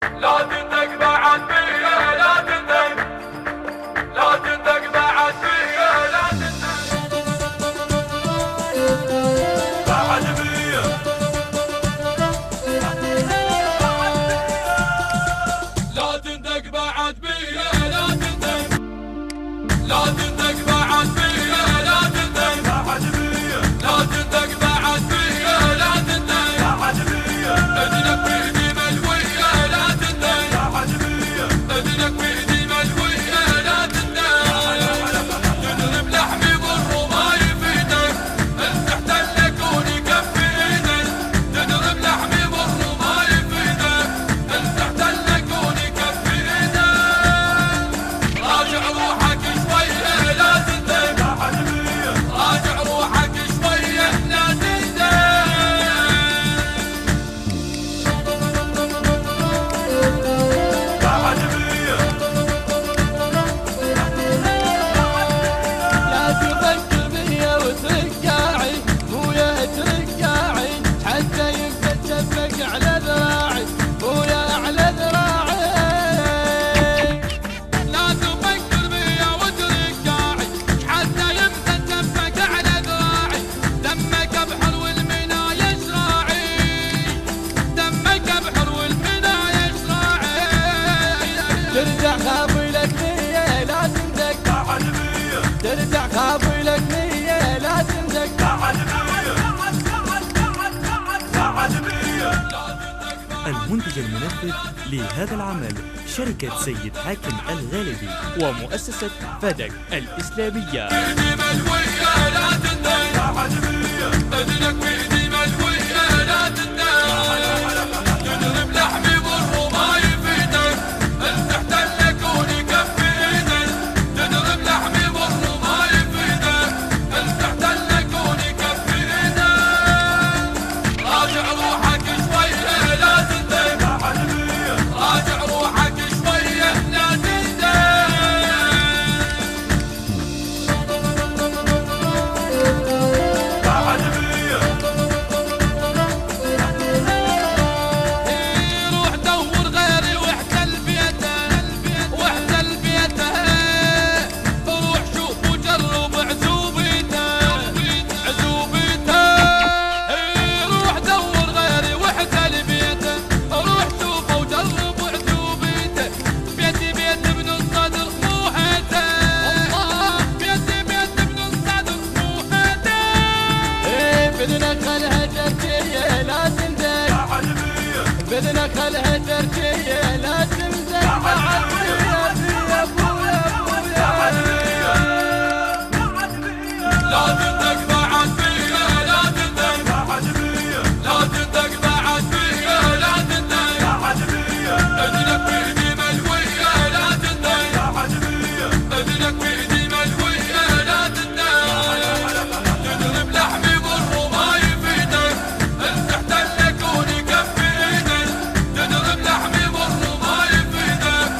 لا تندق بعد بيا، لا تندق، لا تندق بعد بيا، لا تندق بعد بيا، لا تندق بعد بيا، لا تندق، لا تندق بعد بيا، لا تندق بعد بيا، لا تندق بعد بيا، لا تندق بعد بيا، اذنك بيدي ملوية، لا تندق بعد بيا، اذنك بيدي ملوية، لا تندق تضرب لحمي بالرما يفيدك، انت احتلك ونكفي ايدك، تضرب لحمي بالرما يفيدك، انت احتلك ونكفي ايدك، راجع روحك شوية لا تندق بعد بيا، راجع روحك شوية لا تندق بعد بيا، لا تفكر بيا وترقاعي ويا ترقاعي حتى يبدا تشبك على ذراعي ويا على ذراعي. لا تفكر بيا وترقاعي حتى يبدا تشبك على ذراعي، دمك بحر والمنى يشراعي، دمك بحر والمنى يشراعي. ترجع خافلك نية لا تندق بعد بيا، ترجع خافلك نية لا تندق بعد بيا، بعد بيا، المنتج المنفذ لهذا العمل شركة سيد حاكم الغالبي ومؤسسة فدك الإسلامية. بيدي ملوية لا تندق بعد بيا، اذنك بيدي ملوية لا تندق تضرب لحمي بالرما يفيدك، انت احتلك ونكفي ايدك، تضرب لحمي بالرما يفيدك، انت احتلك ونكفي ايدك، راجع روحك شوية لا تندق بعد بيا، راجع روحك شوية لا تندق بعد بيا، روح دور غيري واحتل بيته واحتل بيته، روح شوف وجرب عزوبيته عزوبيته. روح دور غيري واحتل بيته، روح شوف وجرب عزوبيته، بيتي بيت ابن الصدر مو حيته، والله بيتي بيت ابن الصدر مو حيته. بدنا خلها تركية لا تندق بعد بيا، بدنا خلها تركية لا تندق بعد بيا بيا بويا بويا. لا تندق بعد بيا، لا تندق بعد بيا، لا تندق بعد بيا، لا تندق بعد بيا، اذنك بيدي ملوية لا تندق بعد بيا، اذنك بيدي ملوية لا تندق تضرب لحمي بالرما يفيدك، انت احتلك ونكفي ايدك، تضرب لحمي بالرما يفيدك،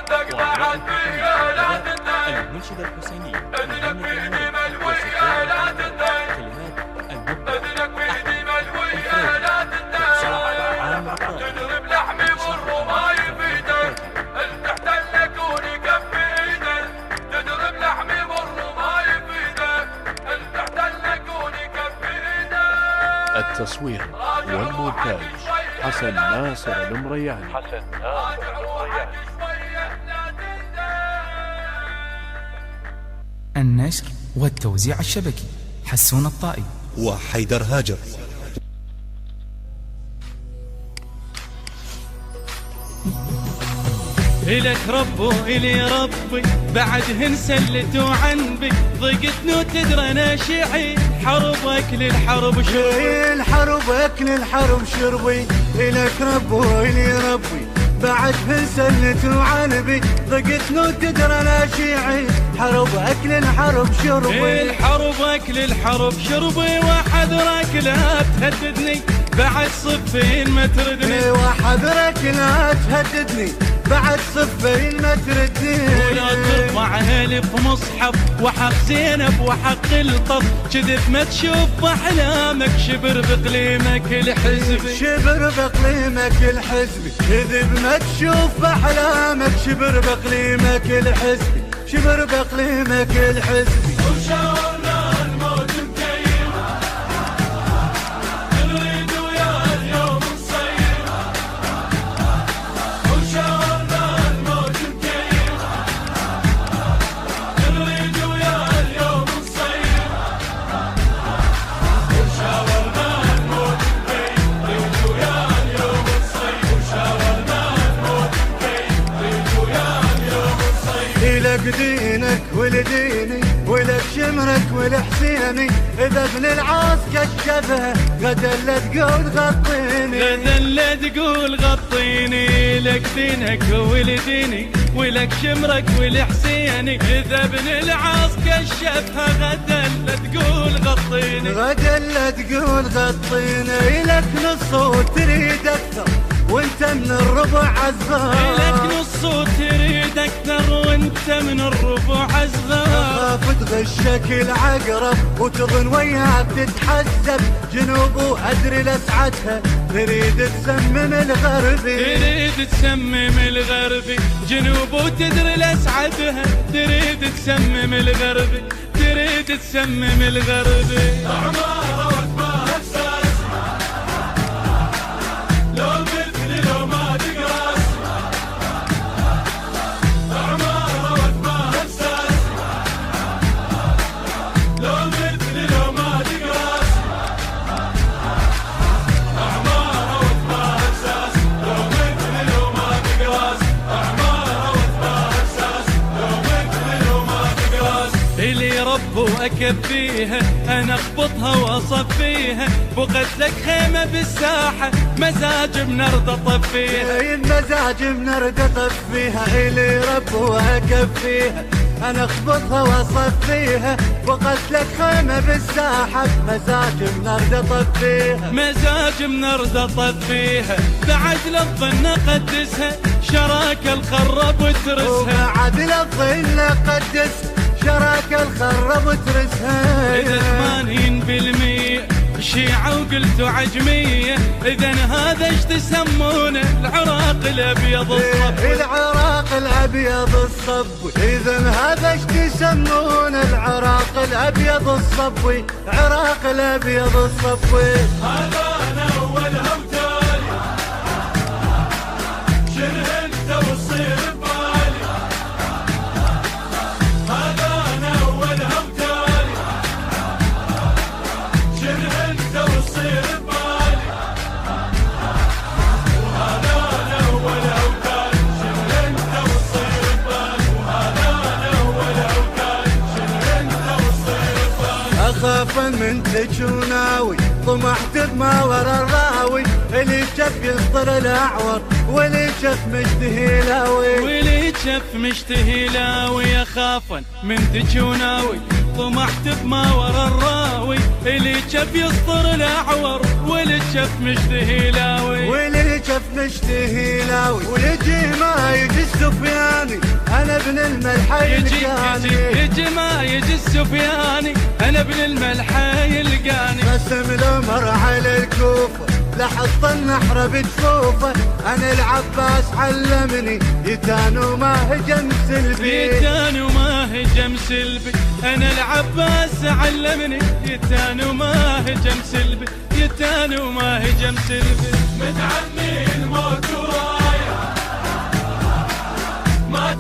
تندق بعد بيا لا تندق المنشد الحسيني اذنك بيدي ملوية لا تندق اذنك بيدي ملوية لا تندق تضرب لحمي مر وما يفيدك المحتل يكون يكفي ايدك تضرب لحمي مر وما يفيدك المحتل يكون يكفي ايدك. التصوير والمونتاج حسن ناصر المرياني. النشر والتوزيع الشبكي حسون الطائي وحيدر هاجر. إلك رب وإلي ربي بعدهن سلتوا عنبي ضيقتني وتدرى أنا شيعي حرب أكل الحرب شربي الحرب أكل الحرب شربي إلك رب وإلي ربي بعدهن سلتوا عنبي ضيقتني وتدرى أنا شيعي حرب أكل الحرب شربي الحرب أكل الحرب شربي وحذرك لا تهددني بعد صفين ما تردني وحذرك لا تهددني بعد صفين ما تردني ولا ترفع هالي في مصحف وحق زينب وحق الطف كذب ما تشوف احلامك شبر بقليمك الحزبي شبر بقليمك الحزبي كذب ما تشوف احلامك شبر بقليمك الحزبي شبر بقليمك الحزبي وشاورنا الموت مكيم نريد ويا اليوم نصير وشاورنا الموت مكيم نريد ويا اليوم نصير وشاورنا الموت مكيم نريد ويا اليوم نصير وشاورنا الموت مكيم نريد ويا اليوم نصير إلك دينك ولديني ولك شمرك ولحسيني إذا ابن العاص كشفها غدا لا تقول غطيني غدا لا تقول غطيني لك دينك ولديني ولك شمرك ولحسيني إذا ابن العاص كشفها غدا لا تقول غطيني غدا لا تقول غطيني لك نص وتريد أكثر وانت من الربع أصغر لك نص وتريد أكثر وانت من الربع أصغر خاف تغشك العقرب وتظن وياك تتحسب جنوب أدري لسعتها تريد تسمم الغربي تريد تسمم الغربي جنوب وتدري لسعتها تريد تسمم الغربي تريد تسمم الغربي أعمار وأكبر إحساس لو مثلي لو ما تقراس أعمار وأكبر إحساس لو مثلي لو ما تقراس أعمار وأكبر إحساس لو مثلي لو ما تقراس أعمار وأكبر إحساس لو مثلي لو ما تقراس اللي رب وأكفيها أنا أخبطها وأصفيها بقت لك خيمة بالساحة مزاج بنرد أطفيها المزاج بنرد أطفيها إلي رب وأكفيها أنا أخبطها وأصفيها وقت لك خيمة بالساحة مزاج بنرد أطفيها مزاج بنرد أطفيها بعد لفظ نقدسها شراك الخرب وترسها وبعد لفظ نقدسها شراك الخرب وترسها إذا 80% شيعة وقلتوا عجمية إذا هذا ايش تسمونه العراق الأبيض الصفوي العراق الأبيض الصفوي إذا هذا ايش تسمونه العراق الأبيض الصفوي عراق الأبيض الصفوي هذا أنا أولها وتالي شنو أنت وتصير ببالي هذا أنا أولها وتالي شنو أنت وتصير ببالي وهذا أنا أولها وتالي شنو أنت وتصير ببالي وهذا أنا أولها وتالي شنو أنت وتصير ببالي أخاف من تجوناوي طمحت بما ورا الراوي اللي شف يسطر الأعور واللي شف مشتهي لاوي واللي شف مشتهي لاوي أخافا من تجوناوي طمحت بما ورا الراوي اللي شف يسطر الأعور واللي شف مشتهي لاوي واللي كف نشتهي لاوي ويجي ما يجي السفياني انا ابن الملحي القاني يجي ما يجي السفياني انا ابن الملحي القاني قسم الامر على الكوفه لحط النحر بجفوفه انا العباس علمني يتان وما هجم سلبي يتان وما هجم سلبي انا العباس علمني يتان وما هجم سلبي يتان وما هجم سلبي متعني الموت ورايا ما